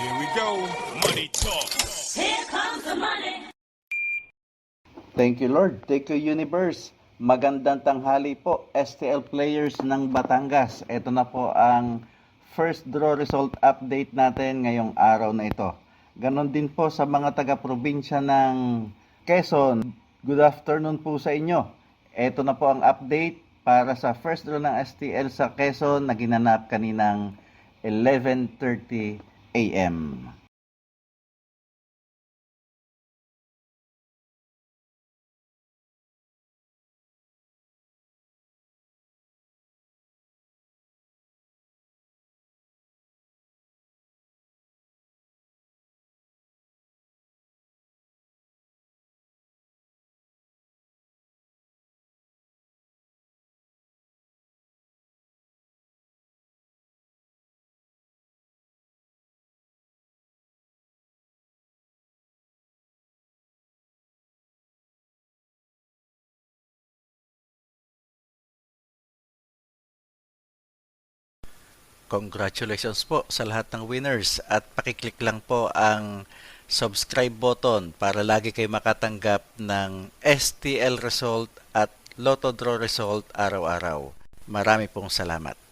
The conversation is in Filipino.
Here we go. Money talk. Here comes the money. Thank you, Lord. Thank you, Universe. Magandang tanghali po, STL players ng Batangas. Ito na po ang first draw result update natin ngayong araw na ito. Ganon din po sa mga taga-probinsya ng Quezon. Good afternoon po sa inyo. Ito na po ang update para sa first draw ng STL sa Quezon na ginanap kaninang 11:30 a.m. Congratulations po sa lahat ng winners at pakiclick lang po ang subscribe button para lagi kayo makatanggap ng STL result at Lotto Draw result araw-araw. Marami pong salamat.